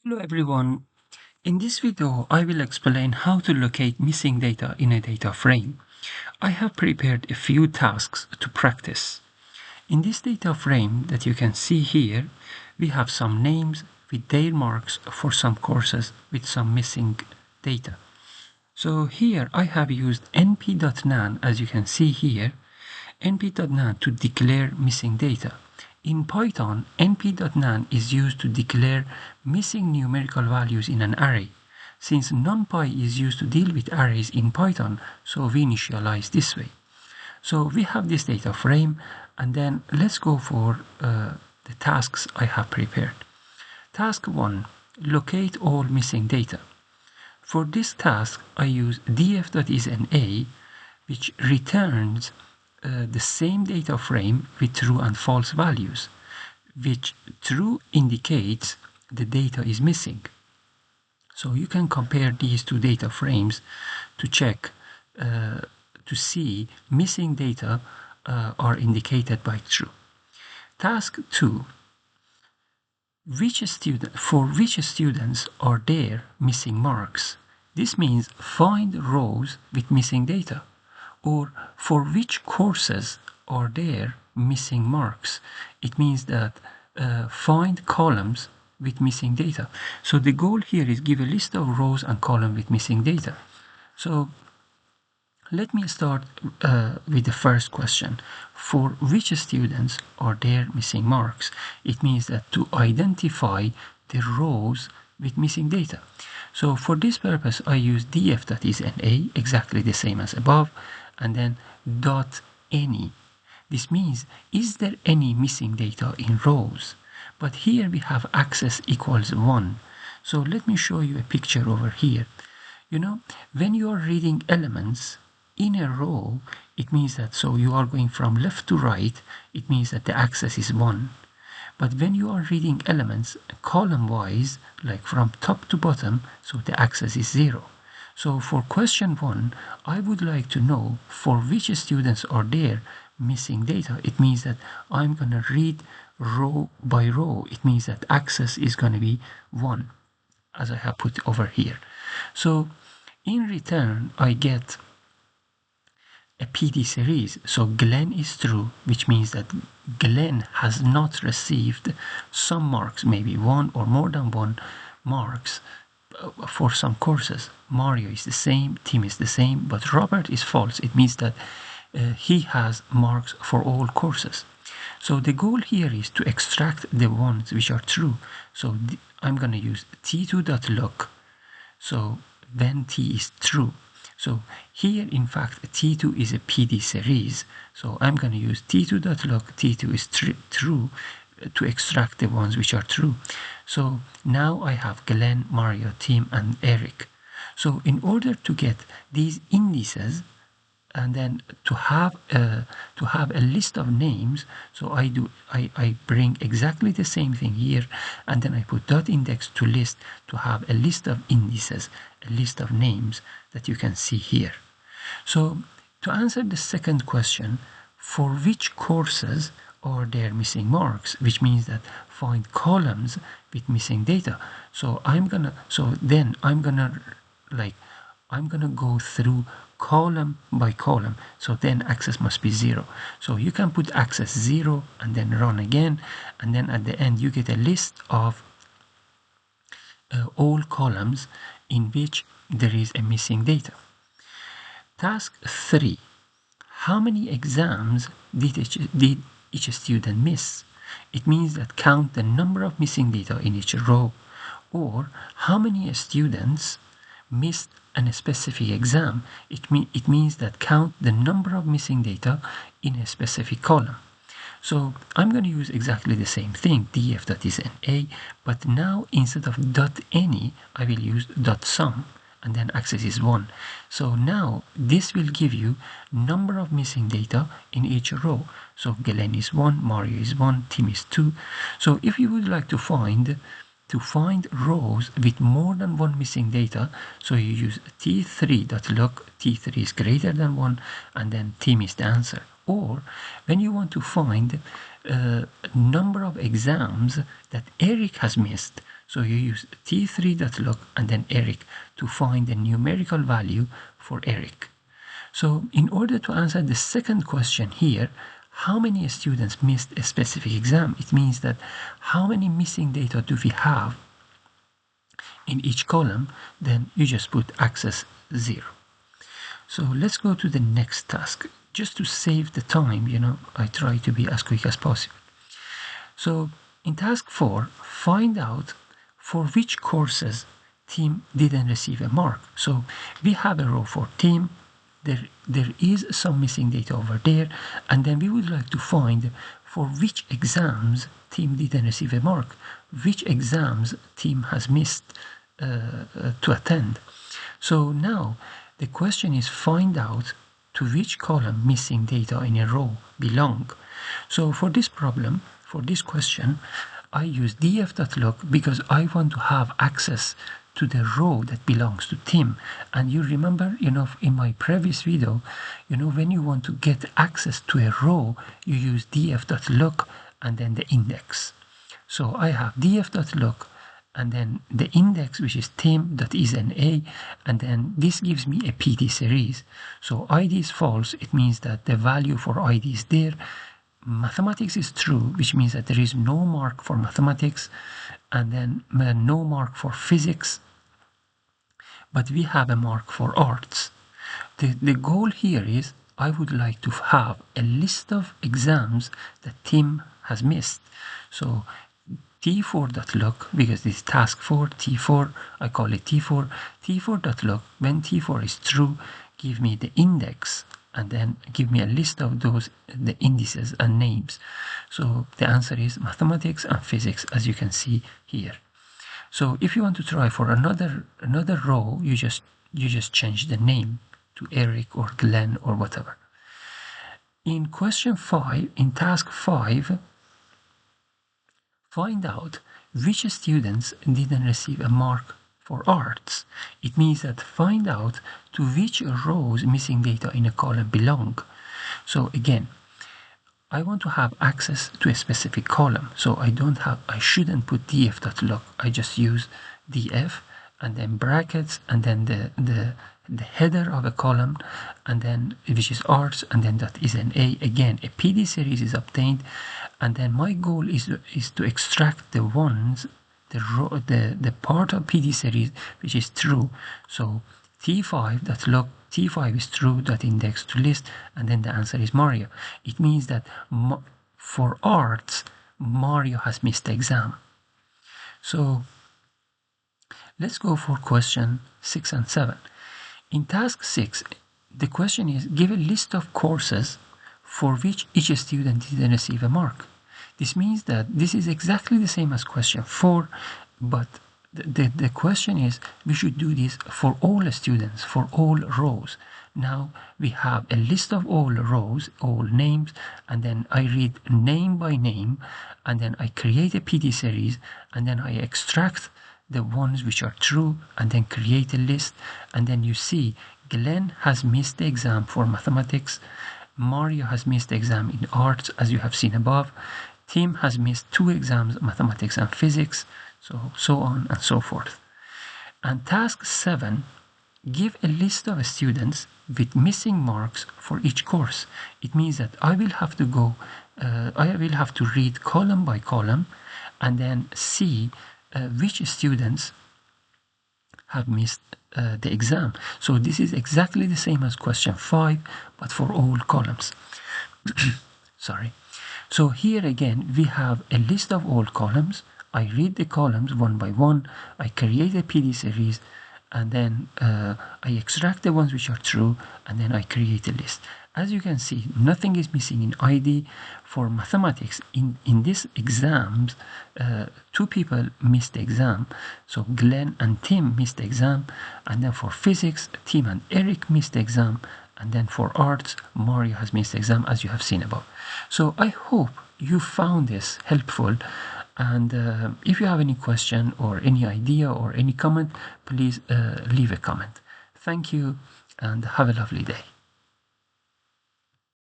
Hello everyone. In this video, I will explain how to locate missing data in a data frame. I have prepared a few tasks to practice. In this data frame that you can see here, we have some names with their marks for some courses with some missing data. So here I have used np.nan, as you can see here, np.nan to declare missing data. In Python, np.nan is used to declare missing numerical values in an array. Since NumPy is used to deal with arrays in Python, so we initialize this way. So we have this data frame, and then let's go for the tasks I have prepared. Task 1, locate all missing data. For this task, I use df.isNA, which returns the same data frame with true and false values, which true indicates the data is missing. So you can compare these two data frames to check to see missing data are indicated by true. Task 2, for which students are there missing marks? This means find rows with missing data. Or for which courses are there missing marks? It means that find columns with missing data. So the goal here is give a list of rows and columns with missing data. So let me start with the first question. For which students are there missing marks? It means that to identify the rows with missing data. So for this purpose, I use df.isNA, exactly the same as above, and then .any. This means, is there any missing data in rows? But here we have access equals 1. So let me show you a picture over here. You know, when you are reading elements in a row, it means that, so you are going from left to right, it means that the access is 1. But when you are reading elements column-wise, like from top to bottom, so the access is 0. So for question 1, I would like to know for which students are there missing data. It means that I'm going to read row by row. It means that access is going to be 1, as I have put over here. So in return, I get a PD series. So Glenn is true, which means that Glenn has not received some marks, maybe one or more than one marks for some courses. Mario is the same, Tim is the same, but Robert is false. It means that he has marks for all courses. So the goal here is to extract the ones which are true. So I'm going to use t2.look. So when t is true. So here, in fact, T2 is a PD series. So I'm going to use T2.log, T2 is true, to extract the ones which are true. So now I have Glenn, Mario, Tim, and Eric. So in order to get these indices, and then to have a list of names, so I bring exactly the same thing here, and then I put dot index to list to have a list of indices, a list of names that you can see here. So to answer the second question, for which courses are there missing marks, which means that find columns with missing data. So I'm gonna go through column by column, so then access must be 0. So you can put access 0 and then run again, and then at the end you get a list of all columns in which there is a missing data. Task 3. How many exams did each student miss? It means that count the number of missing data in each row, or how many students missed a specific exam. It means that count the number of missing data in a specific column. So I'm going to use exactly the same thing, df.isNA, but now instead of .any, I will use .sum, and then access is 1. So now this will give you number of missing data in each row. So Glenn is 1, Mario is 1, Tim is 2. So if you would like to find rows with more than one missing data, so you use t3.look, t3 is greater than 1, and then Tim is the answer. Or when you want to find number of exams that Eric has missed, So you use t3.log and then Eric to find the numerical value for Eric. So in order to answer the second question here, how many students missed a specific exam, it means that how many missing data do we have in each column, then you just put access 0. So let's go to the next task. Just to save the time, I try to be as quick as possible. So in task 4, find out for which courses team didn't receive a mark. So we have a row for team, there is some missing data over there, and then we would like to find for which exams team didn't receive a mark, which exams team has missed to attend. So now the question is find out to which column missing data in a row belong. So for this problem, for this question, I use df.log because I want to have access to the row that belongs to Tim. And you remember, in my previous video, when you want to get access to a row, you use df.log and then the index. So I have df.log and then the index, which is tim.isNA, and then this gives me a PD series. So ID is false, it means that the value for ID is there. Mathematics is true, which means that there is no mark for mathematics, and then no mark for physics, but we have a mark for arts. The goal here is I would like to have a list of exams that Tim has missed. So t4.log, because this is task 4, t4, I call it t4, t4.log, when t4 is true, give me the index, and then give me a list of those, the indices and names. So the answer is mathematics and physics, as you can see here. So if you want to try for another row, you just change the name to Eric or Glenn or whatever. In question 5, in task 5, find out which students didn't receive a mark for arts. It means that find out to which rows missing data in a column belong. So again, I want to have access to a specific column. So I shouldn't put df.log. I just use df and then brackets and then the header of a column, and then which is arts, and then that is an A. Again, a PD series is obtained, and then my goal is to extract the ones, the part of PD series which is true. So t5.log, t5 is true, that index to list, and then the answer is Mario. It means that for arts, Mario has missed the exam. So let's go for question 6 and 7. In task 6, the question is give a list of courses for which each student didn't receive a mark. This means that this is exactly the same as question 4, but the question is we should do this for all students, for all rows. Now we have a list of all rows, all names, and then I read name by name, and then I create a PD series, and then I extract the ones which are true, and then create a list, and then you see Glenn has missed the exam for mathematics, Mario has missed the exam in arts, as you have seen above, Tim has missed 2 exams, mathematics and physics, so on and so forth. And task 7, give a list of students with missing marks for each course. It means that I will have to read column by column and then see which students have missed the exam. So this is exactly the same as question 5, but for all columns. Sorry. So here again, we have a list of all columns. I read the columns one by one. I create a PD series, and then I extract the ones which are true, and then I create a list. As you can see, nothing is missing in ID. For mathematics, in these exams, 2 people missed the exam. So Glenn and Tim missed the exam. And then for physics, Tim and Eric missed the exam. And then for arts, Mario has missed the exam, as you have seen above. So I hope you found this helpful. And if you have any question or any idea or any comment, please leave a comment. Thank you and have a lovely day.